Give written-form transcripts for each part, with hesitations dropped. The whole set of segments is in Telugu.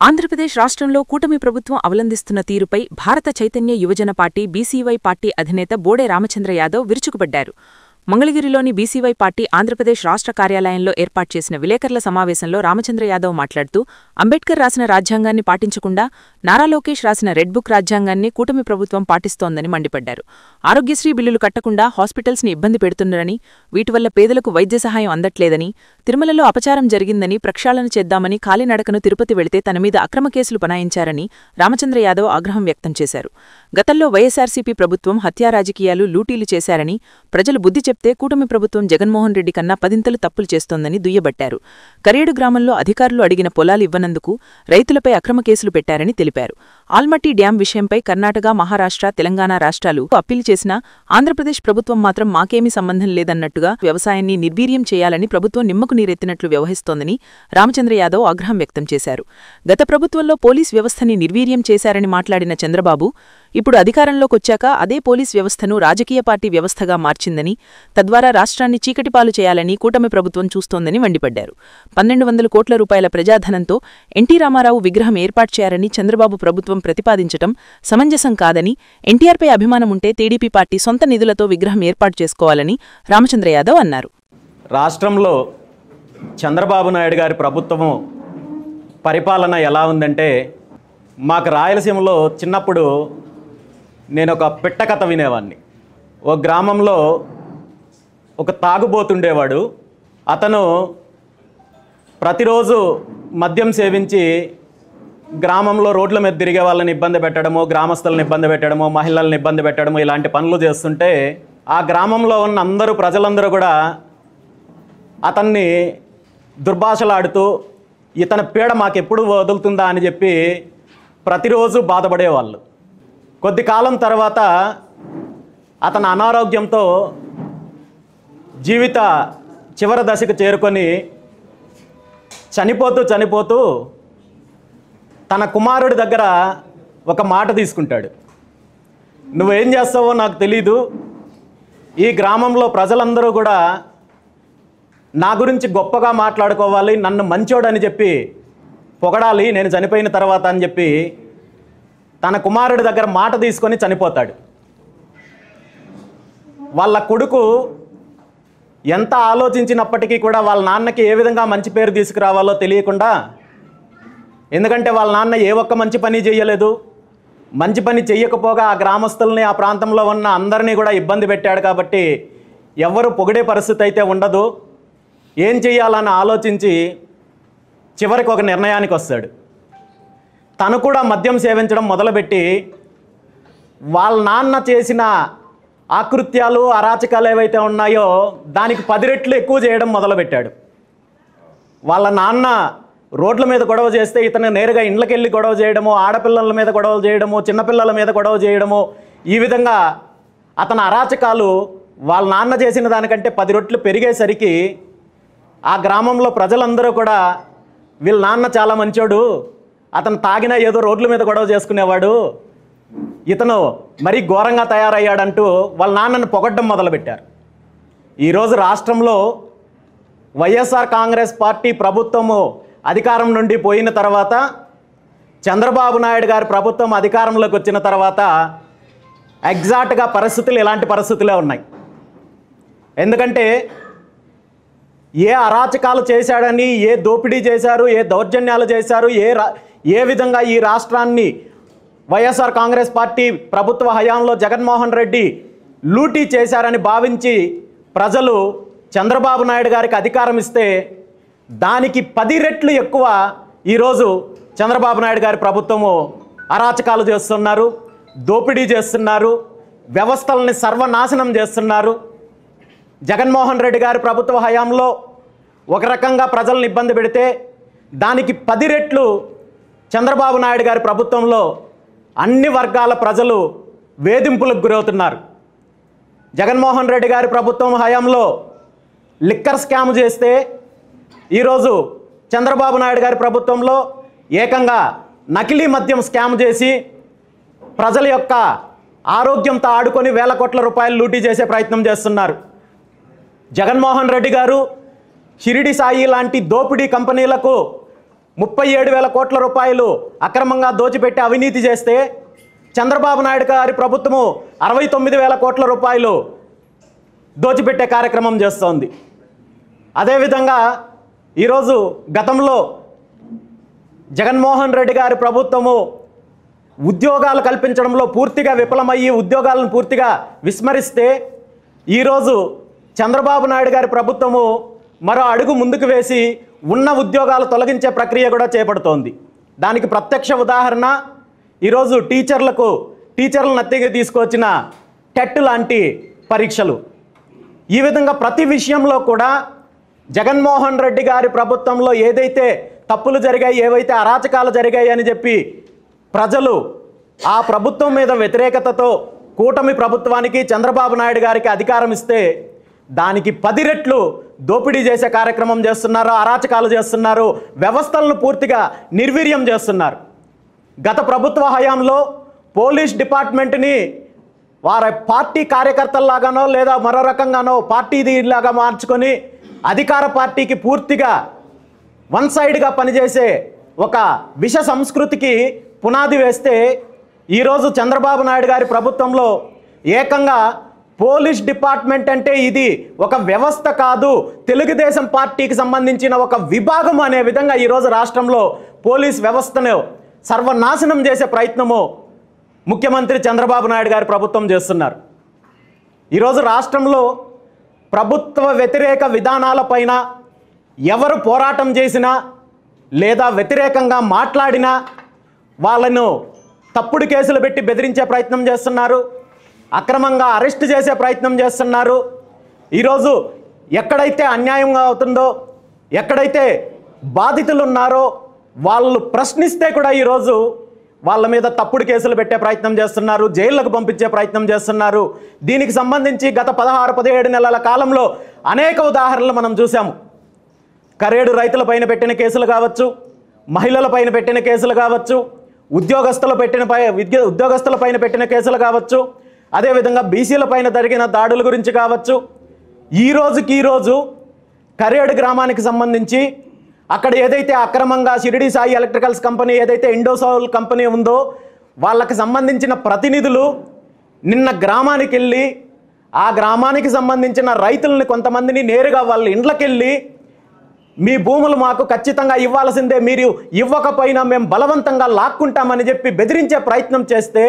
ఆంధ్రప్రదేశ్ రాష్ట్రంలో కూటమి ప్రభుత్వం అవలంబిస్తున్న తీరుపై భారత చైతన్య యువజన పార్టీ బీసీవై పార్టీ అధినేత బోడే రామచంద్ర యాదవ్ విరుచుకుపడ్డారు. మంగళగిరిలోని బీసీవై పార్టీ ఆంధ్రప్రదేశ్ రాష్ట్ర కార్యాలయంలో ఏర్పాటు చేసిన విలేకరుల సమావేశంలో రామచంద్ర యాదవ్ మాట్లాడుతూ, అంబేడ్కర్ రాసిన రాజ్యాంగాన్ని పాటించకుండా నారా లోకేష్ రాసిన రెడ్ బుక్ రాజ్యాంగాన్ని కూటమి ప్రభుత్వం పాటిస్తోందని మండిపడ్డారు. ఆరోగ్యశ్రీ బిల్లులు కట్టకుండా హాస్పిటల్స్ ని ఇబ్బంది పెడుతున్నారని, వీటి వల్ల పేదలకు వైద్య సహాయం అందట్లేదని, తిరుమలలో అపచారం జరిగిందని ప్రక్షాళన చేద్దామని కాలినడకను తిరుపతి వెళితే తన మీద అక్రమ కేసులు బనాయించారని రామచంద్ర యాదవ్ ఆగ్రహం వ్యక్తం చేశారు. గతంలో వైఎస్సార్సీపీ ప్రభుత్వం హత్యా రాజకీయాలు, లూటీలు చేశారని, ప్రజలు బుద్ధి చెప్తే కూటమి ప్రభుత్వం జగన్మోహన్ రెడ్డి కన్నా పదింతలు తప్పులు చేస్తోందని దుయ్యబట్టారు. కరేడు గ్రామంలో అధికారులు అడిగిన పొలాలు ఇవ్వనందుకు రైతులపై అక్రమ కేసులు పెట్టారని తెలిపారు. ఆల్మట్టి డ్యాం విషయంపై కర్ణాటక, మహారాష్ట్ర, తెలంగాణ రాష్ట్రాలు అప్పీలు చేసినా ఆంధ్రప్రదేశ్ ప్రభుత్వం మాత్రం మాకేమీ సంబంధం లేదన్నట్టుగా వ్యవసాయాన్ని నిర్వీర్యం చేయాలని ప్రభుత్వం నిమ్మకు నీరెత్తినట్లు వ్యవహరిస్తోందని రామచంద్ర యాదవ్ ఆగ్రహం వ్యక్తం చేశారు. గత ప్రభుత్వంలో పోలీస్ వ్యవస్థని నిర్వీర్యం చేశారని మాట్లాడిన చంద్రబాబు, ఇప్పుడు అధికారంలోకొచ్చాక అదే పోలీస్ వ్యవస్థను రాజకీయ పార్టీ వ్యవస్థగా మార్చిందని, తద్వారా రాష్ట్రాన్ని చీకటిపాలు చేయాలని కూటమి ప్రభుత్వం చూస్తోందని మండిపడ్డారు. 1200 కోట్ల రూపాయల ప్రజాధనంతో ఎన్టీ రామారావు విగ్రహం ఏర్పాటు చేయాలని చంద్రబాబు ప్రభుత్వం ప్రతిపాదించటం సమంజసం కాదని, ఎన్టీఆర్పై అభిమానముంటే టీడీపీ పార్టీ సొంత నిధులతో విగ్రహం ఏర్పాటు చేసుకోవాలని రామచంద్ర యాదవ్ అన్నారు. రాష్ట్రంలో చంద్రబాబు నాయుడు గారి ప్రభుత్వము పరిపాలన ఎలా ఉందంటే, మాకు రాయలసీమలో చిన్నప్పుడు నేను ఒక పిట్ట కథ వినేవాడిని. ఓ గ్రామంలో ఒక తాగుబోతుండేవాడు. అతను ప్రతిరోజు మద్యం సేవించి గ్రామంలో రోడ్ల మీద తిరిగే వాళ్ళని ఇబ్బంది పెట్టడము, గ్రామస్తులను ఇబ్బంది పెట్టడము, మహిళలను ఇబ్బంది పెట్టడము, ఇలాంటి పనులు చేస్తుంటే ఆ గ్రామంలో ఉన్న ప్రజలందరూ కూడా అతన్ని దుర్భాషలాడుతూ ఇతని పీడ మాకెప్పుడు వదులుతుందా అని చెప్పి ప్రతిరోజు బాధపడేవాళ్ళు. కొద్ది కాలం తర్వాత అతను అనారోగ్యంతో జీవిత చివరి దశకు చేరుకొని చనిపోతూ తన కుమారుడి దగ్గర ఒక మాట తీసుకుంటాడు. నువ్వేం చేస్తావో నాకు తెలీదు, ఈ గ్రామంలో ప్రజలందరూ కూడా నా గురించి గొప్పగా మాట్లాడుకోవాలి, నన్ను మంచోడని చెప్పి పొగడాలి నేను చనిపోయిన తర్వాత అని చెప్పి తన కుమారుడి దగ్గర మాట తీసుకొని చనిపోతాడు. వాళ్ళ కొడుకు ఎంత ఆలోచించినప్పటికీ కూడా వాళ్ళ నాన్నకి ఏ విధంగా మంచి పేరు తీసుకురావాలో తెలియకుండా, ఎందుకంటే వాళ్ళ నాన్న ఏ ఒక్క మంచి పని చేయలేదు, మంచి పని చెయ్యకపోగా ఆ గ్రామస్తుల్ని, ఆ ప్రాంతంలో ఉన్న అందరినీ కూడా ఇబ్బంది పెట్టాడు. కాబట్టి ఎవ్వరు పొగిడే పరిస్థితి అయితే ఉండదు. ఏం చెయ్యాలని ఆలోచించి చివరికి ఒక నిర్ణయానికి వస్తాడు. తను కూడా మద్యం సేవించడం మొదలుపెట్టి వాళ్ళ నాన్న చేసిన ఆకృత్యాలు, అరాచకాలు ఏవైతే ఉన్నాయో దానికి 10 రెట్లు ఎక్కువ చేయడం మొదలుపెట్టాడు. వాళ్ళ నాన్న రోడ్ల మీద గొడవ చేస్తే ఇతను నేరుగా ఇండ్లకెళ్ళి గొడవ చేయడము, ఆడపిల్లల మీద గొడవలు చేయడము, చిన్నపిల్లల మీద గొడవ చేయడము, ఈ విధంగా అతని అరాచకాలు వాళ్ళ నాన్న చేసిన దానికంటే 10 రెట్లు పెరిగేసరికి ఆ గ్రామంలో ప్రజలందరూ కూడా వీళ్ళ నాన్న చాలా మంచోడు, అతను తాగినా ఏదో రోడ్ల మీద గొడవ చేసుకునేవాడు, ఇతను మరీ ఘోరంగా తయారయ్యాడంటూ వాళ్ళ నాన్నను పొగడ్డం మొదలుపెట్టారు. ఈరోజు రాష్ట్రంలో వైఎస్ఆర్ కాంగ్రెస్ పార్టీ ప్రభుత్వము అధికారం నుండి పోయిన తర్వాత, చంద్రబాబు నాయుడు గారి ప్రభుత్వం అధికారంలోకి వచ్చిన తర్వాత ఎగ్జాక్ట్గా పరిస్థితులు ఇలాంటి పరిస్థితులే ఉన్నాయి. ఎందుకంటే ఏ అరాచకాలు చేశాడని, ఏ దోపిడీ చేశారు, ఏ దౌర్జన్యాలు చేశారు, ఏ విధంగా ఈ రాష్ట్రాన్ని వైఎస్ఆర్ కాంగ్రెస్ పార్టీ ప్రభుత్వ హయాంలో జగన్మోహన్ రెడ్డి లూటీ చేశారని భావించి ప్రజలు చంద్రబాబు నాయుడు గారికి అధికారం ఇస్తే దానికి 10 రెట్లు ఎక్కువ ఈరోజు చంద్రబాబు నాయుడు గారి ప్రభుత్వము అరాచకాలు చేస్తున్నారు, దోపిడీ చేస్తున్నారు, వ్యవస్థల్ని సర్వనాశనం చేస్తున్నారు. జగన్మోహన్ రెడ్డి గారి ప్రభుత్వ హయాంలో ఒక రకంగా ప్రజలను ఇబ్బంది పెడితే దానికి 10 రెట్లు చంద్రబాబు నాయుడు గారి ప్రభుత్వంలో అన్ని వర్గాల ప్రజలు వేధింపులకు గురవుతున్నారు. జగన్మోహన్ రెడ్డి గారి ప్రభుత్వం హయాంలో లిక్కర్ స్కామ్ చేస్తే ఈరోజు చంద్రబాబు నాయుడు గారి ప్రభుత్వంలో ఏకంగా నకిలీ మద్యం స్కామ్ చేసి ప్రజల యొక్క ఆరోగ్యంతో ఆడుకొని వేల కోట్ల రూపాయలు లూటీ చేసే ప్రయత్నం చేస్తున్నారు. జగన్మోహన్ రెడ్డి గారు షిరిడి సాయి లాంటి దోపిడీ కంపెనీలకు 37,000 కోట్ల రూపాయలు అక్రమంగా దోచిపెట్టి అవినీతి చేస్తే చంద్రబాబు నాయుడు గారి ప్రభుత్వము 69,000 కోట్ల రూపాయలు దోచిపెట్టే కార్యక్రమం చేస్తోంది. అదేవిధంగా ఈరోజు గతంలో జగన్మోహన్ రెడ్డి గారి ప్రభుత్వము ఉద్యోగాలు కల్పించడంలో పూర్తిగా విఫలమయ్యి ఉద్యోగాలను పూర్తిగా విస్మరిస్తే ఈరోజు చంద్రబాబు నాయుడు గారి ప్రభుత్వము మరో అడుగు ముందుకు వేసి ఉన్న ఉద్యోగాలు తొలగించే ప్రక్రియ కూడా చేపడుతోంది. దానికి ప్రత్యక్ష ఉదాహరణ ఈరోజు టీచర్లను నత్తిగా తీసుకొచ్చిన టెట్ లాంటి పరీక్షలు. ఈ విధంగా ప్రతి విషయంలో కూడా జగన్మోహన్ రెడ్డి గారి ప్రభుత్వంలో ఏదైతే తప్పులు జరిగాయి, ఏవైతే అరాచకాలు జరిగాయి అని చెప్పి ప్రజలు ఆ ప్రభుత్వం మీద వ్యతిరేకతతో కూటమి ప్రభుత్వానికి చంద్రబాబు నాయుడు గారికి అధికారం ఇస్తే దానికి 10 రెట్లు దోపిడీ చేసే కార్యక్రమం చేస్తున్నారు, అరాచకాలు చేస్తున్నారు, వ్యవస్థలను పూర్తిగా నిర్వీర్యం చేస్తున్నారు. గత ప్రభుత్వ హయాంలో పోలీస్ డిపార్ట్మెంట్ని వారి పార్టీ కార్యకర్తల్లాగానో లేదా మరో రకంగానో పార్టీలాగా మార్చుకొని అధికార పార్టీకి పూర్తిగా వన్ సైడ్గా పనిచేసే ఒక విష సంస్కృతికి పునాది వేస్తే ఈరోజు చంద్రబాబు నాయుడు గారి ప్రభుత్వంలో ఏకంగా పోలీస్ డిపార్ట్మెంట్ అంటే ఇది ఒక వ్యవస్థ కాదు, తెలుగుదేశం పార్టీకి సంబంధించిన ఒక విభాగం అనే విధంగా ఈరోజు రాష్ట్రంలో పోలీస్ వ్యవస్థను సర్వనాశనం చేసే ప్రయత్నము ముఖ్యమంత్రి చంద్రబాబు నాయుడు గారి ప్రభుత్వం చేస్తున్నారు. ఈరోజు రాష్ట్రంలో ప్రభుత్వ వ్యతిరేక విధానాలపైన ఎవరు పోరాటం చేసినా లేదా వ్యతిరేకంగా మాట్లాడినా వాళ్ళను తప్పుడు కేసులు పెట్టి బెదిరించే ప్రయత్నం చేస్తున్నారు, అక్రమంగా అరెస్ట్ చేసే ప్రయత్నం చేస్తున్నారు. ఈరోజు ఎక్కడైతే అన్యాయంగా అవుతుందో, ఎక్కడైతే బాధితులు ఉన్నారో వాళ్ళు ప్రశ్నిస్తే కూడా ఈరోజు వాళ్ళ మీద తప్పుడు కేసులు పెట్టే ప్రయత్నం చేస్తున్నారు, జైళ్లకు పంపించే ప్రయత్నం చేస్తున్నారు. దీనికి సంబంధించి గత 16-17 నెలల కాలంలో అనేక ఉదాహరణలు మనం చూసాము. కరేడు రైతులపైన పెట్టిన కేసులు కావచ్చు, మహిళలపైన పెట్టిన కేసులు కావచ్చు, ఉద్యోగస్తులపైన పెట్టిన కేసులు కావచ్చు, అదేవిధంగా బీసీలపైన జరిగిన దాడుల గురించి కావచ్చు. ఈరోజు కరేడు గ్రామానికి సంబంధించి అక్కడ ఏదైతే అక్రమంగా షిరిడి సాయి ఎలక్ట్రికల్స్ కంపెనీ ఏదైతే ఇండోసౌల్ కంపెనీ ఉందో వాళ్ళకి సంబంధించిన ప్రతినిధులు నిన్న గ్రామానికి వెళ్ళి ఆ గ్రామానికి సంబంధించిన రైతులని కొంతమందిని నేరుగా వాళ్ళ ఇండ్లకెళ్ళి మీ భూములు మాకు ఖచ్చితంగా ఇవ్వాల్సిందే, మీరు ఇవ్వకపోయినా మేము బలవంతంగా లాక్కుంటామని చెప్పి బెదిరించే ప్రయత్నం చేస్తే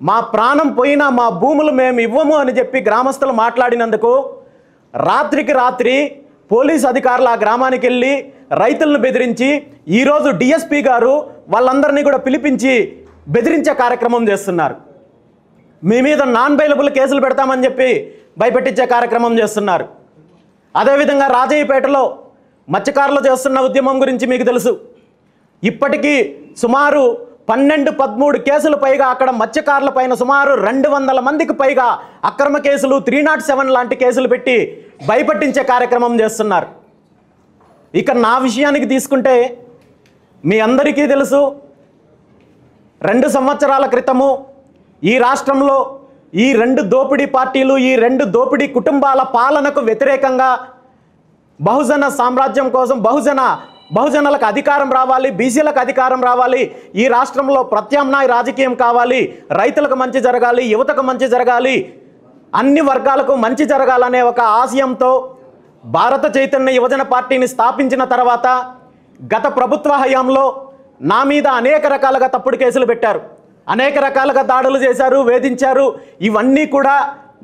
మా ప్రాణం పోయినా మా భూములు మేము ఇవ్వము అని చెప్పి గ్రామస్తులు మాట్లాడినందుకు రాత్రికి రాత్రి పోలీస్ అధికారులు ఆ గ్రామానికి వెళ్ళి రైతులను బెదిరించి ఈరోజు డిఎస్పీ గారు వాళ్ళందరినీ కూడా పిలిపించి బెదిరించే కార్యక్రమం చేస్తున్నారు. మీ మీద నాన్ బెయిలబుల్ కేసులు పెడతామని చెప్పి భయపెట్టించే కార్యక్రమం చేస్తున్నారు. అదేవిధంగా రాజయ్యపేటలో మత్స్యకారులు చేస్తున్న ఉద్యమం గురించి మీకు తెలుసు. ఇప్పటికీ సుమారు 12-13 కేసులు పైగా అక్కడ మత్స్యకారుల పైన సుమారు 200 మందికి పైగా అక్రమ కేసులు 307 లాంటి కేసులు పెట్టి భయపట్టించే కార్యక్రమం చేస్తున్నారు. ఇక నా విషయానికి తీసుకుంటే మీ అందరికీ తెలుసు, 2 సంవత్సరాల క్రితము ఈ రాష్ట్రంలో ఈ 2 దోపిడీ పార్టీలు, ఈ 2 దోపిడీ కుటుంబాల పాలనకు వ్యతిరేకంగా బహుజన సామ్రాజ్యం కోసం బహుజనులకు అధికారం రావాలి, బీసీలకు అధికారం రావాలి, ఈ రాష్ట్రంలో ప్రత్యామ్నాయ రాజకీయం కావాలి, రైతులకు మంచి జరగాలి, యువతకు మంచి జరగాలి, అన్ని వర్గాలకు మంచి జరగాలనే ఒక ఆశయంతో భారత చైతన్య యువజన పార్టీని స్థాపించిన తర్వాత గత ప్రభుత్వ హయాంలో నా మీద అనేక రకాలుగా తప్పుడు కేసులు పెట్టారు, అనేక రకాలుగా దాడులు చేశారు, వేధించారు. ఇవన్నీ కూడా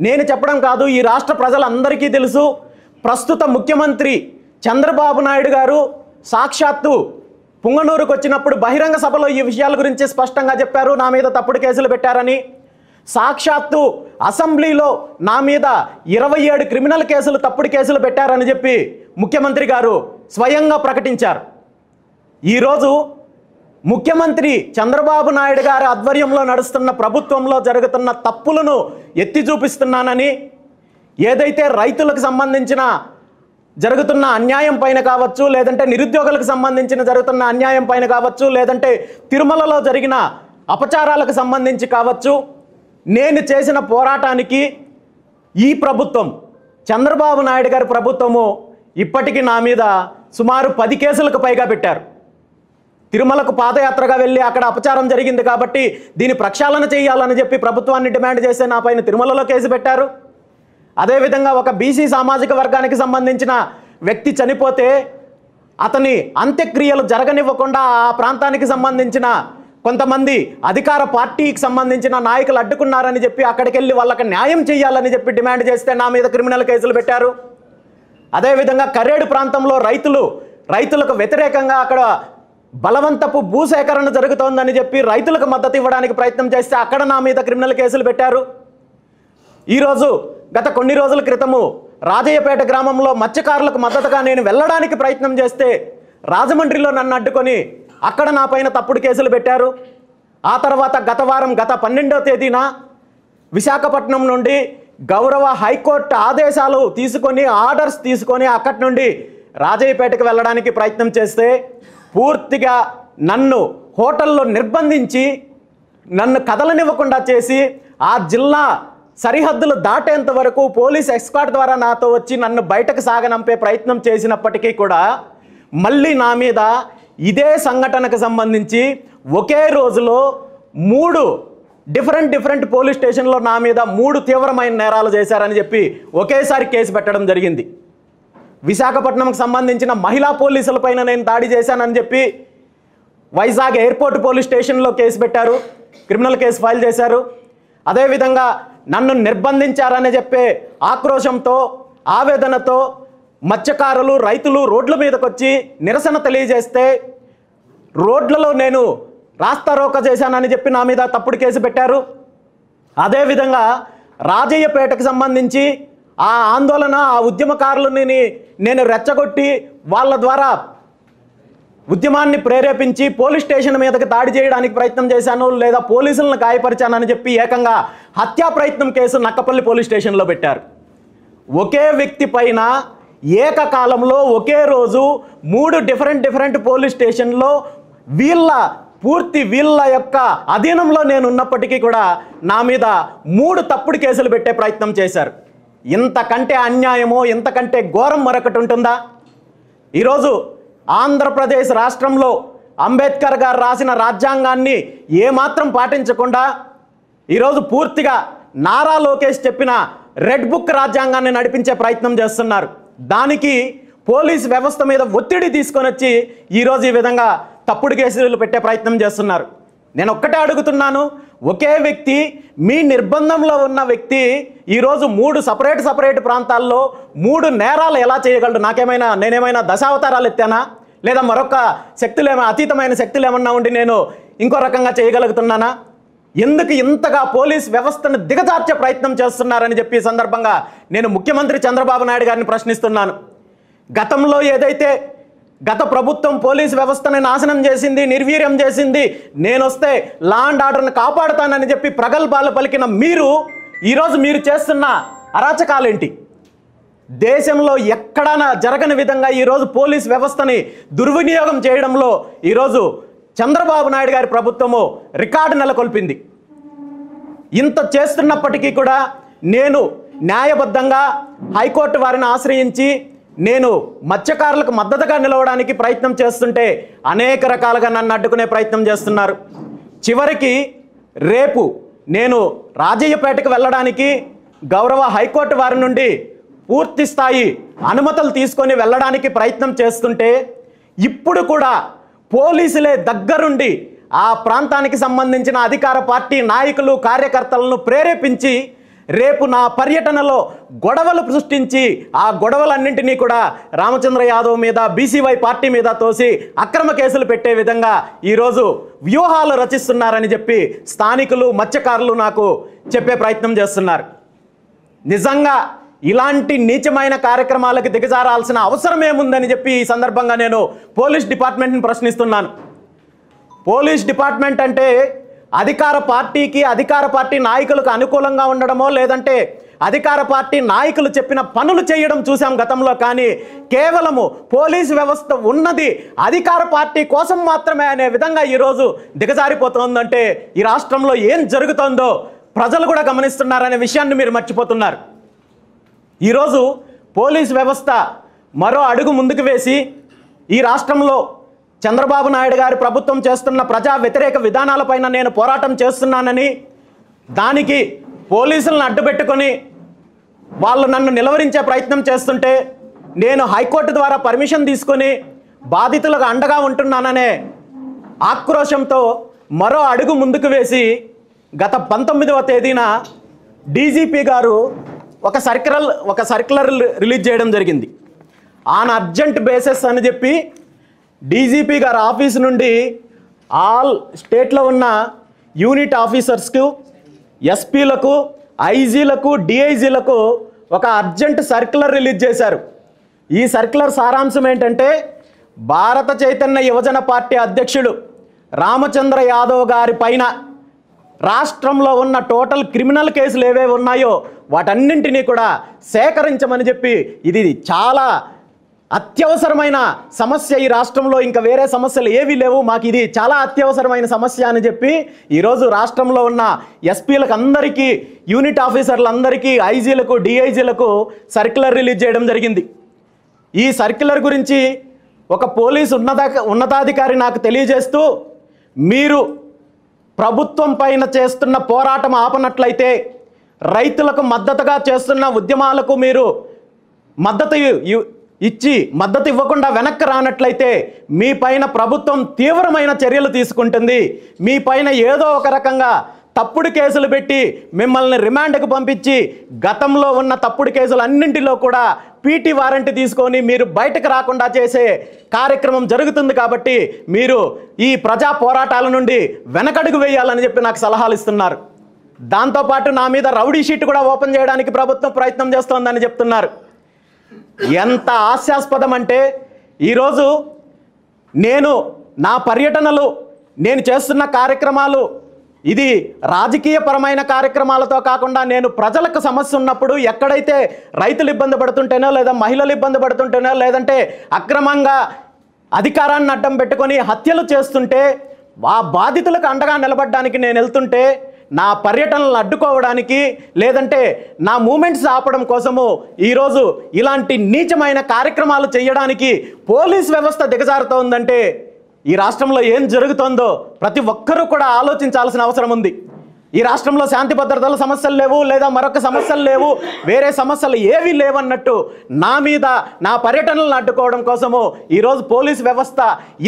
నేను చెప్పడం కాదు, ఈ రాష్ట్ర ప్రజలందరికీ తెలుసు. ప్రస్తుత ముఖ్యమంత్రి చంద్రబాబు నాయుడు గారు సాక్షాత్తు పుంగనూరుకు వచ్చినప్పుడు బహిరంగ సభలో ఈ విషయాల గురించి స్పష్టంగా చెప్పారు. నా మీద తప్పుడు కేసులు పెట్టారని. సాక్షాత్తు అసెంబ్లీలో నా మీద 27 క్రిమినల్ కేసులు, తప్పుడు కేసులు పెట్టారని చెప్పి ముఖ్యమంత్రి గారు స్వయంగా ప్రకటించారు. ఈరోజు ముఖ్యమంత్రి చంద్రబాబు నాయుడు గారి ఆధ్వర్యంలో నడుస్తున్న ప్రభుత్వంలో జరుగుతున్న తప్పులను ఎత్తి చూపిస్తున్నానని, ఏదైతే రైతులకు సంబంధించిన జరుగుతున్న అన్యాయం పైన కావచ్చు, లేదంటే నిరుద్యోగులకు సంబంధించిన జరుగుతున్న అన్యాయం పైన కావచ్చు, లేదంటే తిరుమలలో జరిగిన అపచారాలకు సంబంధించి కావచ్చు, నేను చేసిన పోరాటానికి ఈ ప్రభుత్వం చంద్రబాబు నాయుడు గారి ప్రభుత్వము ఇప్పటికీ నా మీద సుమారు 10 కేసులకు పైగా పెట్టారు. తిరుమలకు పాదయాత్రగా వెళ్ళి అక్కడ అపచారం జరిగింది కాబట్టి దీని ప్రక్షాళన చేయాలని చెప్పి ప్రభుత్వాన్ని డిమాండ్ చేస్తే నా పైన తిరుమలలో కేసు పెట్టారు. అదేవిధంగా ఒక బీసీ సామాజిక వర్గానికి సంబంధించిన వ్యక్తి చనిపోతే అతని అంత్యక్రియలు జరగనివ్వకుండా ఆ ప్రాంతానికి సంబంధించిన కొంతమంది అధికార పార్టీకి సంబంధించిన నాయకులు అడ్డుకున్నారని చెప్పి అక్కడికి వెళ్ళి వాళ్ళకి న్యాయం చేయాలని చెప్పి డిమాండ్ చేస్తే నా మీద క్రిమినల్ కేసులు పెట్టారు. అదేవిధంగా కరేడు ప్రాంతంలో రైతులకు వ్యతిరేకంగా అక్కడ బలవంతపు భూసేకరణ జరుగుతోందని చెప్పి రైతులకు మద్దతు ఇవ్వడానికి ప్రయత్నం చేస్తే అక్కడ నా మీద క్రిమినల్ కేసులు పెట్టారు. ఈరోజు గత కొన్ని రోజుల క్రితము రాజయ్యపేట గ్రామంలో మత్స్యకారులకు మద్దతుగా నేను వెళ్ళడానికి ప్రయత్నం చేస్తే రాజమండ్రిలో నన్ను అడ్డుకొని అక్కడ నా పైన తప్పుడు కేసులు పెట్టారు. ఆ తర్వాత గత 12వ తేదీన విశాఖపట్నం నుండి గౌరవ హైకోర్టు ఆదేశాలు తీసుకొని ఆర్డర్స్ తీసుకొని అక్కడి నుండి రాజయ్యపేటకు వెళ్ళడానికి ప్రయత్నం చేస్తే పూర్తిగా నన్ను హోటల్లో నిర్బంధించి నన్ను కదలనివ్వకుండా చేసి ఆ జిల్లా సరిహద్దులు దాటేంత వరకు పోలీస్ ఎస్కార్ట్ ద్వారా నాతో వచ్చి నన్ను బయటకు సాగనంపే ప్రయత్నం చేసినప్పటికీ కూడా మళ్ళీ నా మీద ఇదే సంఘటనకు సంబంధించి ఒకే రోజులో 3 డిఫరెంట్ పోలీస్ స్టేషన్లో నా మీద 3 తీవ్రమైన నేరాలు చేశారని చెప్పి ఒకేసారి కేసు పెట్టడం జరిగింది. విశాఖపట్నంకు సంబంధించిన మహిళా పోలీసులపైన నేను దాడి చేశానని చెప్పి వైజాగ్ ఎయిర్పోర్ట్ పోలీస్ స్టేషన్లో కేసు పెట్టారు, క్రిమినల్ కేసు ఫైల్ చేశారు. అదేవిధంగా నన్ను నిర్బంధించారని చెప్పే ఆక్రోశంతో ఆవేదనతో మత్స్యకారులు రైతులు రోడ్ల మీదకి వచ్చి నిరసన తెలియజేస్తే రోడ్లలో నేను రాస్తారోక చేశానని చెప్పి నా మీద తప్పుడు కేసు పెట్టారు. అదేవిధంగా రాజయ్యపేటకు సంబంధించి ఆ ఆందోళన ఆ ఉద్యమకారులని నేను రెచ్చగొట్టి వాళ్ళ ద్వారా ఉద్యమాన్ని ప్రేరేపించి పోలీస్ స్టేషన్ మీదకి దాడి చేయడానికి ప్రయత్నం చేశాను లేదా పోలీసులను గాయపరిచానని చెప్పి ఏకంగా హత్యా ప్రయత్నం కేసు నక్కపల్లి పోలీస్ స్టేషన్లో పెట్టారు. ఒకే వ్యక్తి పైన ఏకకాలంలో ఒకే రోజు 3 డిఫరెంట్ పోలీస్ స్టేషన్లో వీళ్ళ యొక్క అధీనంలో నేను ఉన్నప్పటికీ కూడా నా మీద 3 తప్పుడు కేసులు పెట్టే ప్రయత్నం చేశారు. ఇంతకంటే అన్యాయమో ఇంతకంటే ఘోరం మరొకటి ఉంటుందా? ఈరోజు ఆంధ్రప్రదేశ్ రాష్ట్రంలో అంబేద్కర్ గారు రాసిన రాజ్యాంగాన్ని ఏమాత్రం పాటించకుండా ఈరోజు పూర్తిగా నారా లోకేష్ చెప్పిన రెడ్ బుక్ రాజ్యాంగాన్ని నడిపించే ప్రయత్నం చేస్తున్నారు. దానికి పోలీస్ వ్యవస్థ మీద ఒత్తిడి తీసుకొని వచ్చి ఈరోజు ఈ విధంగా తప్పుడు కేసులు పెట్టే ప్రయత్నం చేస్తున్నారు. నేను ఒక్కటే అడుగుతున్నాను, ఒకే వ్యక్తి మీ నిర్బంధంలో ఉన్న వ్యక్తి ఈరోజు 3 సపరేట్ ప్రాంతాల్లో 3 నేరాలు ఎలా చేయగలడు? నేనేమైనా దశావతారాలు ఎత్తానా లేదా మరొక అతీతమైన శక్తులు ఏమన్నా ఉండి నేను ఇంకో రకంగా చేయగలుగుతున్నానా? ఎందుకు ఇంతగా పోలీస్ వ్యవస్థను దిగజార్చే ప్రయత్నం చేస్తున్నారని చెప్పి ఈ సందర్భంగా నేను ముఖ్యమంత్రి చంద్రబాబు నాయుడు గారిని ప్రశ్నిస్తున్నాను. గతంలో ఏదైతే గత ప్రభుత్వం పోలీస్ వ్యవస్థని నాశనం చేసింది, నిర్వీర్యం చేసింది, నేనొస్తే లా అండ్ ఆర్డర్ని కాపాడుతానని చెప్పి ప్రగల్భాలు పలికిన ఈరోజు మీరు చేస్తున్న అరాచకాలేంటి? దేశంలో ఎక్కడైనా జరగని విధంగా ఈరోజు పోలీస్ వ్యవస్థని దుర్వినియోగం చేయడంలో ఈరోజు చంద్రబాబు నాయుడు గారి ప్రభుత్వము రికార్డు నెలకొల్పింది. ఇంత చేస్తున్నప్పటికీ కూడా నేను న్యాయబద్ధంగా హైకోర్టు వారిని ఆశ్రయించి నేను మత్స్యకారులకు మద్దతుగా నిలవడానికి ప్రయత్నం చేస్తుంటే అనేక రకాలుగా నన్ను అడ్డుకునే ప్రయత్నం చేస్తున్నారు. చివరికి రేపు నేను రాజయ్యపేటకు వెళ్ళడానికి గౌరవ హైకోర్టు వారి నుండి పూర్తి స్థాయి అనుమతులు తీసుకొని వెళ్ళడానికి ప్రయత్నం చేస్తుంటే ఇప్పుడు కూడా పోలీసులే దగ్గరుండి ఆ ప్రాంతానికి సంబంధించిన అధికార పార్టీ నాయకులు కార్యకర్తలను ప్రేరేపించి రేపు నా పర్యటనలో గొడవలు సృష్టించి ఆ గొడవలన్నింటినీ కూడా రామచంద్ర యాదవ్ మీద బీసీవై పార్టీ మీద తోసి అక్రమ కేసులు పెట్టే విధంగా ఈరోజు వ్యూహాలు రచిస్తున్నారని చెప్పి స్థానికులు మత్స్యకారులు నాకు చెప్పే ప్రయత్నం చేస్తున్నారు. నిజంగా ఇలాంటి నీచమైన కార్యక్రమాలకు దిగజారాల్సిన అవసరం ఏముందని చెప్పి ఈ సందర్భంగా నేను పోలీస్ డిపార్ట్మెంట్ని ప్రశ్నిస్తున్నాను. పోలీస్ డిపార్ట్మెంట్ అంటే అధికార పార్టీకి అధికార పార్టీ నాయకులకు అనుకూలంగా ఉండడమో లేదంటే అధికార పార్టీ నాయకులు చెప్పిన పనులు చేయడం చూసాం గతంలో. కానీ కేవలము పోలీసు వ్యవస్థ ఉన్నది అధికార పార్టీ కోసం మాత్రమే అనే విధంగా ఈరోజు దిగజారిపోతుందంటే ఈ రాష్ట్రంలో ఏం జరుగుతుందో ప్రజలు కూడా గమనిస్తున్నారనే విషయాన్ని మీరు మర్చిపోతున్నారు. ఈరోజు పోలీస్ వ్యవస్థ మరో అడుగు ముందుకు వేసి ఈ రాష్ట్రంలో చంద్రబాబు నాయుడు గారి ప్రభుత్వం చేస్తున్న ప్రజా వ్యతిరేక విధానాలపైన నేను పోరాటం చేస్తున్నానని, దానికి పోలీసులను అడ్డుపెట్టుకొని వాళ్ళు నన్ను నిలవరించే ప్రయత్నం చేస్తుంటే నేను హైకోర్టు ద్వారా పర్మిషన్ తీసుకొని బాధితులకు అండగా ఉంటున్నాననే ఆక్రోశంతో మరో అడుగు ముందుకు వేసి గత 19వ తేదీన డీజీపీ గారు ఒక సర్క్యులర్ రిలీజ్ చేయడం జరిగింది. ఆన్ అర్జెంట్ బేసిస్ అని చెప్పి డీజీపీ గారి ఆఫీస్ నుండి ఆల్ స్టేట్లో ఉన్న యూనిట్ ఆఫీసర్స్కు, ఎస్పీలకు, ఐజీలకు, డిఐజీలకు ఒక అర్జెంట్ సర్క్యులర్ రిలీజ్ చేశారు. ఈ సర్క్యులర్ సారాంశం ఏంటంటే, భారత చైతన్య యువజన పార్టీ అధ్యక్షుడు రామచంద్ర యాదవ్ గారి పైన రాష్ట్రంలో ఉన్న టోటల్ క్రిమినల్ కేసులు ఏవేవి ఉన్నాయో వాటన్నింటినీ కూడా సేకరించమని చెప్పి, ఇది చాలా అత్యవసరమైన సమస్య, ఈ రాష్ట్రంలో ఇంకా వేరే సమస్యలు ఏవీ లేవు, మాకు ఇది చాలా అత్యవసరమైన సమస్య అని చెప్పి ఈరోజు రాష్ట్రంలో ఉన్న ఎస్పీలకు అందరికీ, యూనిట్ ఆఫీసర్లందరికీ, ఐజీలకు, డిఐజీలకు సర్క్యులర్ రిలీజ్ చేయడం జరిగింది. ఈ సర్క్యులర్ గురించి ఒక పోలీసు ఉన్నతాధికారి నాకు తెలియజేస్తూ, మీరు ప్రభుత్వం పైన చేస్తున్న పోరాటం ఆపనట్లయితే, రైతులకు మద్దతుగా చేస్తున్న ఉద్యమాలకు మీరు మద్దతు ఇవ్వకుండా వెనక్కి రానట్లయితే మీ పైన ప్రభుత్వం తీవ్రమైన చర్యలు తీసుకుంటుంది. మీ పైన ఏదో ఒక రకంగా తప్పుడు కేసులు పెట్టి మిమ్మల్ని రిమాండ్కు పంపించి గతంలో ఉన్న తప్పుడు కేసులు అన్నింటిలో కూడా పీటీ వారెంట్ తీసుకొని మీరు బయటకు రాకుండా చేసే కార్యక్రమం జరుగుతుంది. కాబట్టి మీరు ఈ ప్రజా పోరాటాల నుండి వెనకడుగు వేయాలని చెప్పి నాకు సలహాలు ఇస్తున్నారు. దాంతోపాటు నా మీద రౌడీ షీట్ కూడా ఓపెన్ చేయడానికి ప్రభుత్వం ప్రయత్నం చేస్తోందని చెప్తున్నారు. ఎంత హాస్యాస్పదం అంటే, ఈరోజు నా పర్యటనలు, నేను చేస్తున్న కార్యక్రమాలు ఇది రాజకీయపరమైన కార్యక్రమాలతో కాకుండా, నేను ప్రజలకు సమస్య ఉన్నప్పుడు ఎక్కడైతే రైతులు ఇబ్బంది పడుతుంటేనో, లేదా మహిళలు ఇబ్బంది పడుతుంటేనో, లేదంటే అక్రమంగా అధికారాన్ని అడ్డం పెట్టుకొని హత్యలు చేస్తుంటే ఆ బాధితులకు అండగా నిలబడడానికి నేను వెళ్తుంటే, నా పర్యటనలను అడ్డుకోవడానికి, లేదంటే నా మూమెంట్స్ ఆపడం కోసము ఈరోజు ఇలాంటి నీచమైన కార్యక్రమాలు చేయడానికి పోలీస్ వ్యవస్థ దిగజారుతోందంటే ఈ రాష్ట్రంలో ఏం జరుగుతోందో ప్రతి ఒక్కరూ కూడా ఆలోచించాల్సిన అవసరం ఉంది. ఈ రాష్ట్రంలో శాంతి భద్రతల సమస్యలు లేవు, లేదా మరొక సమస్యలు లేవు, వేరే సమస్యలు ఏవీ లేవన్నట్టు నా మీద నా పర్యటనలను అడ్డుకోవడం కోసము ఈరోజు పోలీస్ వ్యవస్థ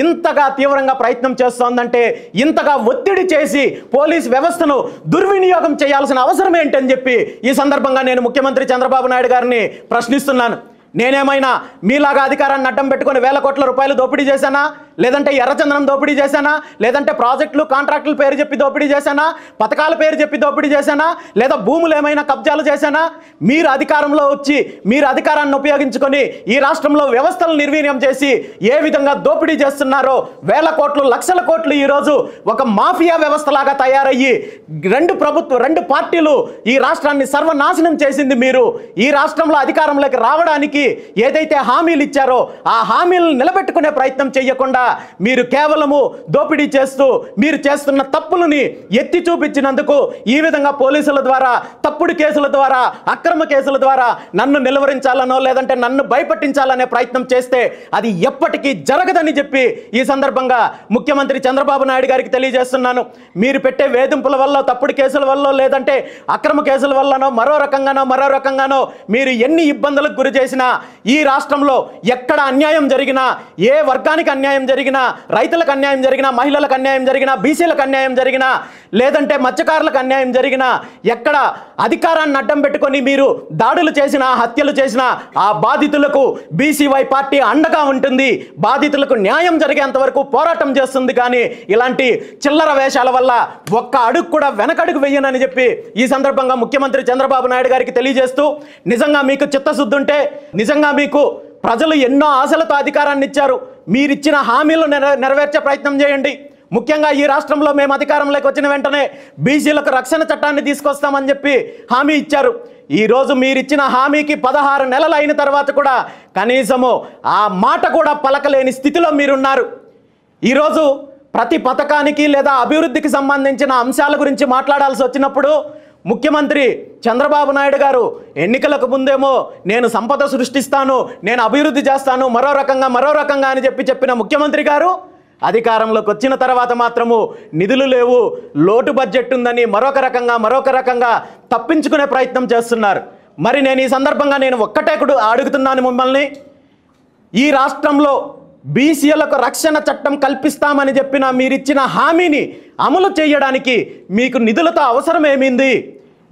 ఇంతగా తీవ్రంగా ప్రయత్నం చేస్తోందంటే, ఇంతగా ఒత్తిడి చేసి పోలీస్ వ్యవస్థను దుర్వినియోగం చేయాల్సిన అవసరం ఏంటని చెప్పి ఈ సందర్భంగా నేను ముఖ్యమంత్రి చంద్రబాబు నాయుడు గారిని ప్రశ్నిస్తున్నాను. నేనేమైనా మీలాగా అధికారాన్ని అడ్డం పెట్టుకొని వేల కోట్ల రూపాయలు దోపిడీ చేశానా, లేదంటే ఎర్రచందనం దోపిడీ చేశానా, లేదంటే ప్రాజెక్టులు కాంట్రాక్టుల పేరు చెప్పి దోపిడీ చేశానా, పథకాల పేరు చెప్పి దోపిడీ చేశానా, లేదా భూములు ఏమైనా కబ్జాలు చేశానా? మీరు అధికారంలో వచ్చి మీరు అధికారాన్ని ఉపయోగించుకొని ఈ రాష్ట్రంలో వ్యవస్థలను నిర్వీర్యం చేసి ఏ విధంగా దోపిడీ చేస్తున్నారో, వేల కోట్లు, లక్షల కోట్లు ఈరోజు ఒక మాఫియా వ్యవస్థలాగా తయారయ్యి రెండు పార్టీలు ఈ రాష్ట్రాన్ని సర్వనాశనం చేసింది మీరు. ఈ రాష్ట్రంలో అధికారంలోకి రావడానికి ఏదైతే హామీలు ఇచ్చారో ఆ హామీలను నిలబెట్టుకునే ప్రయత్నం చేయకుండా మీరు కేవలము దోపిడీ చేస్తూ మీరు చేస్తున్న తప్పులని ఎత్తి చూపించినందుకు ఈ విధంగా పోలీసుల ద్వారా, తప్పుడు కేసుల ద్వారా, అక్రమ కేసుల ద్వారా నన్ను నిలువరించాలనో, లేదంటే నన్ను భయపట్టించాలనే ప్రయత్నం చేస్తే అది ఎప్పటికీ జరగదని చెప్పి ఈ సందర్భంగా ముఖ్యమంత్రి చంద్రబాబు నాయుడు గారికి తెలియజేస్తున్నాను. మీరు పెట్టే వేధింపుల వల్ల, తప్పుడు కేసుల వల్ల, లేదంటే అక్రమ కేసుల వల్లనో, మరో రకంగానో మీరు ఎన్ని ఇబ్బందులకు గురి చేసినా, ఈ రాష్ట్రంలో ఎక్కడ అన్యాయం జరిగినా, ఏ వర్గానికి అన్యాయం జరిగినా, రైతులకు అన్యాయం జరిగినా, మహిళలకు అన్యాయం జరిగినా, బీసీలకు అన్యాయం జరిగినా, లేదంటే మత్స్యకారులకు అన్యాయం జరిగినా, ఎక్కడ అధికారాన్ని అడ్డం పెట్టుకొని మీరు దాడులు చేసినా, హత్యలు చేసినా ఆ బాధితులకు బీసీవై పార్టీ అండగా ఉంటుంది. బాధితులకు న్యాయం జరిగేంత వరకు పోరాటం చేస్తుంది. కానీ ఇలాంటి చిల్లర వేషాల వల్ల ఒక్క అడుగు కూడా వెనకడుగు వేయనని చెప్పి ఈ సందర్భంగా ముఖ్యమంత్రి చంద్రబాబు నాయుడు గారికి తెలియజేస్తూ, నిజంగా మీకు చిత్తశుద్ధి ఉంటే, నిజంగా మీకు ప్రజలు ఎన్నో ఆశలతో అధికారాన్ని ఇచ్చారు, మీరిచ్చిన హామీలు నెరవేర్చే ప్రయత్నం చేయండి. ముఖ్యంగా ఈ రాష్ట్రంలో మేము అధికారంలోకి వచ్చిన వెంటనే బీసీలకు రక్షణ చట్టాన్ని తీసుకొస్తామని చెప్పి హామీ ఇచ్చారు. ఈరోజు మీరిచ్చిన హామీకి 16 నెలలు అయిన తర్వాత కూడా కనీసము ఆ మాట కూడా పలకలేని స్థితిలో మీరున్నారు. ఈరోజు ప్రతి పథకానికి లేదా అభివృద్ధికి సంబంధించిన అంశాల గురించి మాట్లాడాల్సి వచ్చినప్పుడు ముఖ్యమంత్రి చంద్రబాబు నాయుడు గారు ఎన్నికలకు ముందేమో నేను సంపద సృష్టిస్తాను, నేను అభివృద్ధి చేస్తాను, మరో రకంగా అని చెప్పిన ముఖ్యమంత్రి గారు అధికారంలోకి వచ్చిన తర్వాత మాత్రము నిధులు లేవు, లోటు బడ్జెట్ ఉందని మరొక రకంగా తప్పించుకునే ప్రయత్నం చేస్తున్నారు. మరి నేను ఈ సందర్భంగా ఒక్కటే అడుగుతున్నాను మిమ్మల్ని, ఈ రాష్ట్రంలో బీసీలకు రక్షణ చట్టం కల్పిస్తామని చెప్పిన మీరిచ్చిన హామీని అమలు చేయడానికి మీకు నిధులతో అవసరం ఏమింది?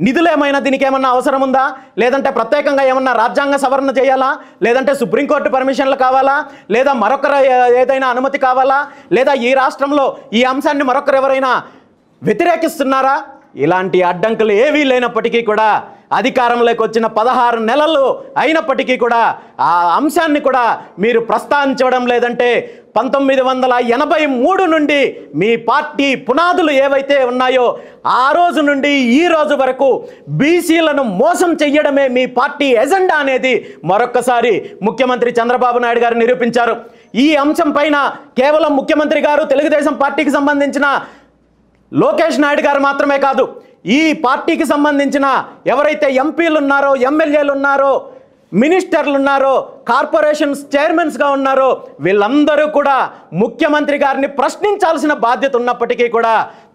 నిధులు ఏమైనా దీనికి ఏమన్నా అవసరం ఉందా? లేదంటే ప్రత్యేకంగా ఏమన్నా రాజ్యాంగ సవరణ చేయాలా? లేదంటే సుప్రీంకోర్టు పర్మిషన్లు కావాలా? లేదా మరొకరు ఏదైనా అనుమతి కావాలా? లేదా ఈ రాష్ట్రంలో ఈ అంశాన్ని మరొకరు ఎవరైనా వ్యతిరేకిస్తున్నారా? ఇలాంటి అడ్డంకులు ఏవీ లేనప్పటికీ కూడా, అధికారంలోకి వచ్చిన 16 నెలలు అయినప్పటికీ కూడా ఆ అంశాన్ని కూడా మీరు ప్రస్తావించడం లేదంటే 1983 నుండి మీ పార్టీ పునాదులు ఏవైతే ఉన్నాయో ఆ రోజు నుండి ఈ రోజు వరకు బీసీలను మోసం చెయ్యడమే మీ పార్టీ ఎజెండా అనేది మరొక్కసారి ముఖ్యమంత్రి చంద్రబాబు నాయుడు గారు నిరూపించారు. ఈ అంశం పైన కేవలం ముఖ్యమంత్రి గారు, తెలుగుదేశం పార్టీకి సంబంధించిన లోకేష్ నాయుడు గారు మాత్రమే కాదు, ఈ పార్టీకి సంబంధించిన ఎవరైతే ఎంపీలు ఉన్నారో, ఎమ్మెల్యేలు ఉన్నారో, మినిస్టర్లు ఉన్నారో, కార్పొరేషన్స్ చైర్మన్స్గా ఉన్నారో వీళ్ళందరూ కూడా ముఖ్యమంత్రి గారిని ప్రశ్నించాల్సిన బాధ్యత ఉన్నప్పటికీ కూడా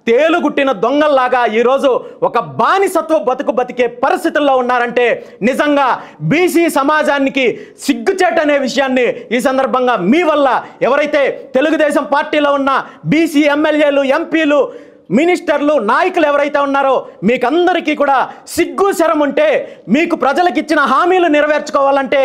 తేలుగుట్టిన దొంగల్లాగా ఈరోజు ఒక బానిసత్వ బతికే పరిస్థితుల్లో ఉన్నారంటే నిజంగా బీసీ సమాజానికి సిగ్గుచేటనే విషయాన్ని ఈ సందర్భంగా మీ వల్ల ఎవరైతే తెలుగుదేశం పార్టీలో ఉన్న బీసీ ఎమ్మెల్యేలు, ఎంపీలు, మినిస్టర్లు, నాయకులు ఎవరైతే ఉన్నారో మీకందరికీ కూడా సిగ్గు శరం ఉంటే, మీకు ప్రజలకు ఇచ్చిన హామీలు నెరవేర్చుకోవాలంటే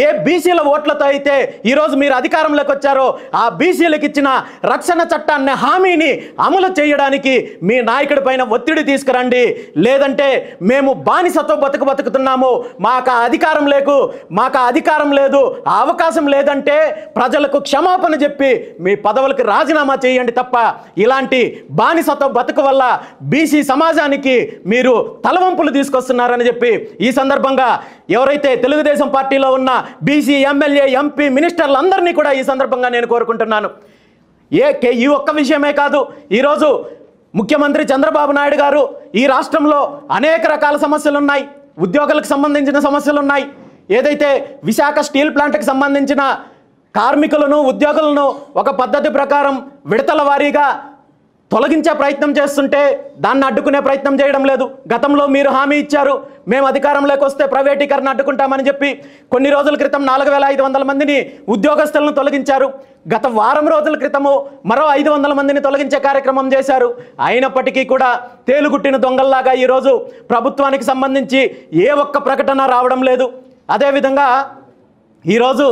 ఏ బీసీల ఓట్లతో అయితే ఈరోజు మీరు అధికారంలోకి వచ్చారో ఆ బీసీలకు ఇచ్చిన రక్షణ చట్టాన్ని హామీని అమలు చేయడానికి మీ నాయకుడి పైన ఒత్తిడి తీసుకురండి. లేదంటే మేము బానిసతో బతుకుతున్నాము, మాకు అధికారం లేదు, ఆ అవకాశం లేదంటే ప్రజలకు క్షమాపణ చెప్పి మీ పదవులకు రాజీనామా చేయండి తప్ప ఇలాంటి బానిసతో బతుకు వల్ల బీసీ సమాజానికి మీరు తలవంపులు తీసుకొస్తున్నారని చెప్పి ఈ సందర్భంగా ఎవరైతే తెలుగుదేశం పార్టీలో ఉన్న బీసీ ఎమ్మెల్యే, ఎంపీ, మినిస్టర్లందరినీ కూడా ఈ సందర్భంగా నేను కోరుకుంటున్నాను. ఈ ఒక్క విషయమే కాదు, ఈరోజు ముఖ్యమంత్రి చంద్రబాబు నాయుడు గారు ఈ రాష్ట్రంలో అనేక రకాల సమస్యలు ఉన్నాయి, ఉద్యోగులకు సంబంధించిన సమస్యలు ఉన్నాయి. ఏదైతే విశాఖ స్టీల్ ప్లాంట్కి సంబంధించిన కార్మికులను, ఉద్యోగులను ఒక పద్ధతి ప్రకారం విడతల వారీగా తొలగించే ప్రయత్నం చేస్తుంటే దాన్ని అడ్డుకునే ప్రయత్నం చేయడం లేదు. గతంలో మీరు హామీ ఇచ్చారు, మేము అధికారంలోకి వస్తే ప్రైవేటీకరణ అడ్డుకుంటామని చెప్పి కొన్ని రోజుల క్రితం 4500 మందిని ఉద్యోగస్తులను తొలగించారు. గత వారం రోజుల క్రితము మరో 500 మందిని తొలగించే కార్యక్రమం చేశారు. అయినప్పటికీ కూడా తేలుగుట్టిన దొంగల్లాగా ఈరోజు ప్రభుత్వానికి సంబంధించి ఏ ఒక్క ప్రకటన రావడం లేదు. అదేవిధంగా ఈరోజు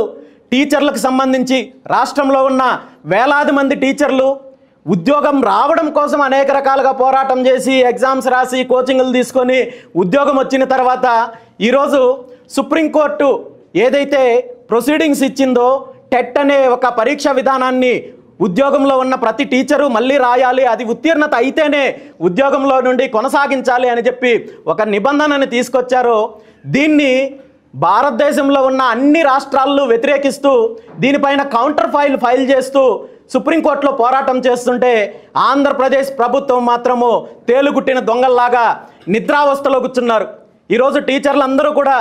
టీచర్లకు సంబంధించి రాష్ట్రంలో ఉన్న వేలాది మంది టీచర్లు ఉద్యోగం రావడం కోసం అనేక రకాలుగా పోరాటం చేసి, ఎగ్జామ్స్ రాసి, కోచింగ్లు తీసుకొని ఉద్యోగం వచ్చిన తర్వాత ఈరోజు సుప్రీంకోర్టు ఏదైతే ప్రొసీడింగ్స్ ఇచ్చిందో, టెట్ అనే ఒక పరీక్ష విధానాన్ని ఉద్యోగంలో ఉన్న ప్రతి టీచరు మళ్ళీ రాయాలి, అది ఉత్తీర్ణత అయితేనే ఉద్యోగంలో నుండి కొనసాగించాలి అని చెప్పి ఒక నిబంధనని తీసుకొచ్చారో దీన్ని భారతదేశంలో ఉన్న అన్ని రాష్ట్రాల్లో వ్యతిరేకిస్తూ దీనిపైన కౌంటర్ ఫైల్ చేస్తూ సుప్రీంకోర్టులో పోరాటం చేస్తుంటే ఆంధ్రప్రదేశ్ ప్రభుత్వం మాత్రము తేలుగుట్టిన దొంగల్లాగా నిద్రావస్థలో కూర్చున్నారు. ఈరోజు టీచర్లు అందరూ కూడా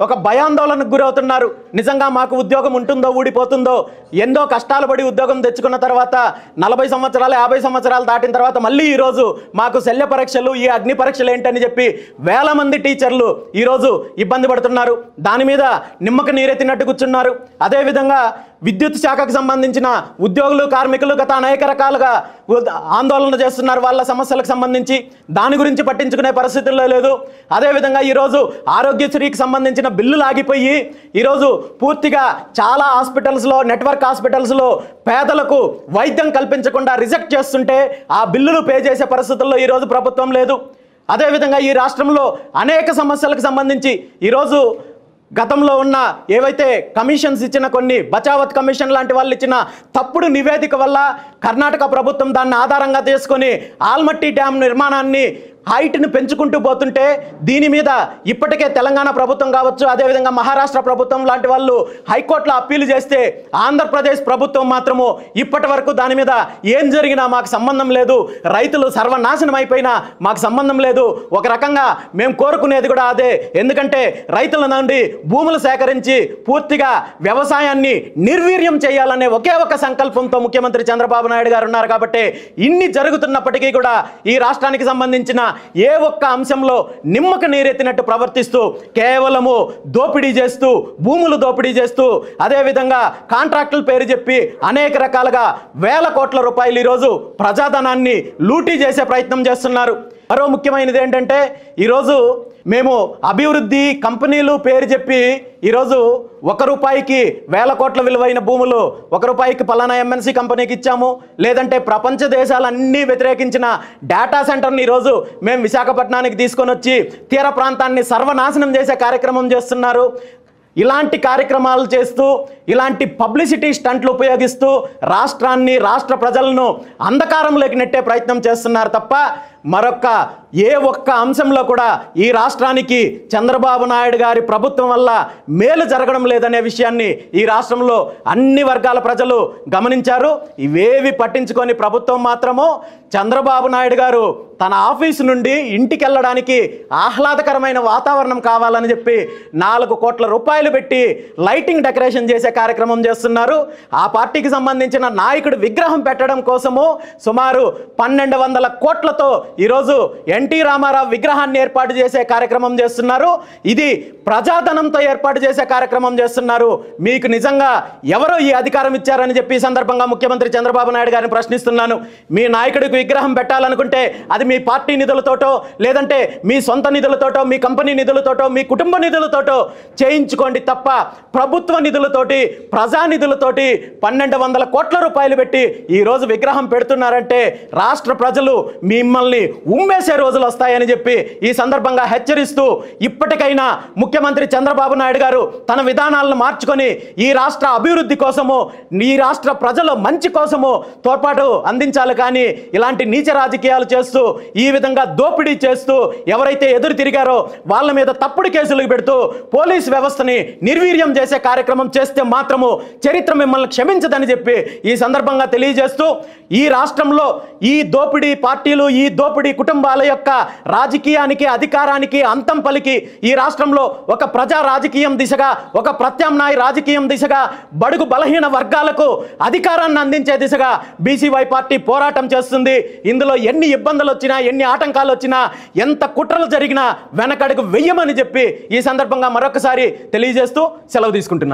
ఒక భయాందోళనకు గురవుతున్నారు. నిజంగా మాకు ఉద్యోగం ఉంటుందో ఊడిపోతుందో, ఎంతో కష్టాలు పడి ఉద్యోగం తెచ్చుకున్న తర్వాత 40 సంవత్సరాలు 50 సంవత్సరాలు దాటిన తర్వాత మళ్ళీ ఈరోజు మాకు శల్య పరీక్షలు, ఈ అగ్ని పరీక్షలు ఏంటని చెప్పి వేల మంది టీచర్లు ఈరోజు ఇబ్బంది పడుతున్నారు. దాని మీద నిమ్మక నీరెత్తినట్టు కూర్చున్నారు. అదేవిధంగా విద్యుత్ శాఖకు సంబంధించిన ఉద్యోగులు, కార్మికులు గత అనేక రకాలుగా ఆందోళన చేస్తున్నారు వాళ్ళ సమస్యలకు సంబంధించి. దాని గురించి పట్టించుకునే పరిస్థితుల్లో లేదు. అదేవిధంగా ఈరోజు ఆరోగ్యశ్రీకి సంబంధించిన బిల్లులు ఆగిపోయి ఈరోజు పూర్తిగా చాలా హాస్పిటల్స్లో, నెట్వర్క్ హాస్పిటల్స్లో పేదలకు వైద్యం కల్పించకుండా రిజెక్ట్ చేస్తుంటే ఆ బిల్లులు పే చేసే పరిస్థితుల్లో ఈరోజు ప్రభుత్వం లేదు. అదేవిధంగా ఈ రాష్ట్రంలో అనేక సమస్యలకు సంబంధించి ఈరోజు గతంలో ఉన్న ఏవైతే కమిషన్స్ ఇచ్చిన, కొన్ని బచావత్ కమిషన్ లాంటి వాళ్ళు ఇచ్చిన తప్పుడు నివేదిక వల్ల కర్ణాటక ప్రభుత్వం దాన్ని ఆధారంగా చేసుకొని ఆల్మట్టి డ్యామ్ నిర్మాణాన్ని హైట్ని పెంచుకుంటూ పోతుంటే దీని మీద ఇప్పటికే తెలంగాణ ప్రభుత్వం కావచ్చు, అదేవిధంగా మహారాష్ట్ర ప్రభుత్వం లాంటి వాళ్ళు హైకోర్టులో అప్పీలు చేస్తే ఆంధ్రప్రదేశ్ ప్రభుత్వం మాత్రము ఇప్పటి వరకు దాని మీద ఏం జరిగినా మాకు సంబంధం లేదు, రైతులు సర్వనాశనం అయిపోయినా మాకు సంబంధం లేదు. ఒక రకంగా మేము కోరుకునేది కూడా అదే. ఎందుకంటే రైతుల నుండి భూములు సేకరించి పూర్తిగా వ్యవసాయాన్ని నిర్వీర్యం చేయాలనే ఒకే ఒక సంకల్పంతో ముఖ్యమంత్రి చంద్రబాబు నాయుడు గారు ఉన్నారు. కాబట్టి ఇన్ని జరుగుతున్నప్పటికీ కూడా ఈ రాష్ట్రానికి సంబంధించిన ఏ ఒక్క అంశంలో నిమ్మక నీరెత్తినట్టు ప్రవర్తిస్తూ కేవలము దోపిడీ చేస్తూ, భూములు దోపిడీ చేస్తూ, అదేవిధంగా కాంట్రాక్టుల పేరు చెప్పి అనేక రకాలుగా వేల కోట్ల రూపాయలు ఈరోజు ప్రజాధనాన్ని లూటీ చేసే ప్రయత్నం చేస్తున్నారు. మరో ముఖ్యమైనది ఏంటంటే ఈరోజు మేము అభివృద్ధి కంపెనీలు పేరు చెప్పి ఈరోజు ₹1 వేల కోట్ల విలువైన భూములు ₹1 పలానా ఎంఎన్సీ కంపెనీకి ఇచ్చాము, లేదంటే ప్రపంచ దేశాలన్నీ వ్యతిరేకించిన డేటా సెంటర్ని ఈరోజు మేము విశాఖపట్నానికి తీసుకొని వచ్చి తీర ప్రాంతాన్ని సర్వనాశనం చేసే కార్యక్రమం చేస్తున్నారు. ఇలాంటి కార్యక్రమాలు చేస్తూ, ఇలాంటి పబ్లిసిటీ స్టంట్లు ఉపయోగిస్తూ రాష్ట్రాన్ని, రాష్ట్ర ప్రజలను అంధకారంలోకి నెట్టే ప్రయత్నం చేస్తున్నారు తప్ప మరొక ఏ ఒక్క అంశంలో కూడా ఈ రాష్ట్రానికి చంద్రబాబు నాయుడు గారి ప్రభుత్వం వల్ల మేలు జరగడం లేదనే విషయాన్ని ఈ రాష్ట్రంలో అన్ని వర్గాల ప్రజలు గమనించారు. ఇవేవి పట్టించుకొని ప్రభుత్వం మాత్రము చంద్రబాబు నాయుడు గారు తన ఆఫీసు నుండి ఇంటికి వెళ్ళడానికి ఆహ్లాదకరమైన వాతావరణం కావాలని చెప్పి ₹4 కోట్ల పెట్టి లైటింగ్ డెకరేషన్ చేసే కార్యక్రమం చేస్తున్నారు. ఆ పార్టీకి సంబంధించిన నాయకుడు విగ్రహం పెట్టడం కోసము సుమారు 1200 కోట్లతో ఈరోజు ఎన్టీ రామారావు విగ్రహాన్ని ఏర్పాటు చేసే కార్యక్రమం చేస్తున్నారు. ఇది ప్రజాధనంతో ఏర్పాటు చేసే కార్యక్రమం చేస్తున్నారు. మీకు నిజంగా ఎవరో ఈ అధికారం ఇచ్చారని చెప్పి ఈ సందర్భంగా ముఖ్యమంత్రి చంద్రబాబు నాయుడు గారిని ప్రశ్నిస్తున్నాను. మీ నాయకుడికి విగ్రహం పెట్టాలనుకుంటే అది మీ పార్టీ నిధులతోటో, లేదంటే మీ సొంత నిధులతోటో, మీ కంపెనీ నిధులతోటో, మీ కుటుంబ నిధులతోటో చేయించుకోండి తప్ప ప్రభుత్వ నిధులతోటి, ప్రజానిధులతోటి 1200 కోట్ల రూపాయలు పెట్టి ఈరోజు విగ్రహం పెడుతున్నారంటే రాష్ట్ర ప్రజలు మిమ్మల్ని ఉమ్మేసే రోజులు వస్తాయని చెప్పి ఈ సందర్భంగా హెచ్చరిస్తూ, ఇప్పటికైనా ముఖ్యమంత్రి చంద్రబాబు నాయుడు గారు తన విధానాలను మార్చుకొని ఈ రాష్ట్ర అభివృద్ధి కోసము, ఈ రాష్ట్ర ప్రజల మంచి కోసము తోడ్పాటు అందించాలి. కానీ ఇలాంటి నీచ రాజకీయాలు చేస్తూ, ఈ విధంగా దోపిడీ చేస్తూ, ఎవరైతే ఎదురు తిరిగారో వాళ్ళ మీద తప్పుడు కేసులు పెడుతూ పోలీస్ వ్యవస్థని నిర్వీర్యం చేసే కార్యక్రమం చేస్తే మాత్రము చరిత్ర మిమ్మల్ని క్షమించదని చెప్పి ఈ సందర్భంగా తెలియజేస్తూ, ఈ రాష్ట్రంలో ఈ దోపిడీ పార్టీలు, ఈ దోపిడీ కుటుంబాల యొక్క రాజకీయానికి, అధికారానికి అంతం పలికి ఈ రాష్ట్రంలో ఒక ప్రజా రాజకీయం దిశగా, ఒక ప్రత్యామ్నాయ రాజకీయం దిశగా, బడుగు బలహీన వర్గాలకు అధికారాన్ని అందించే దిశగా బీసీవై పార్టీ పోరాటం చేస్తుంది. ఇందులో ఎన్ని ఇబ్బందులు వచ్చినా, ఎన్ని ఆటంకాలు వచ్చినా, ఎంత కుట్రలు జరిగినా వెనకడుగు వెయ్యమని చెప్పి ఈ సందర్భంగా మరొకసారి తెలియజేస్తూ సెలవు తీసుకుంటున్నాను.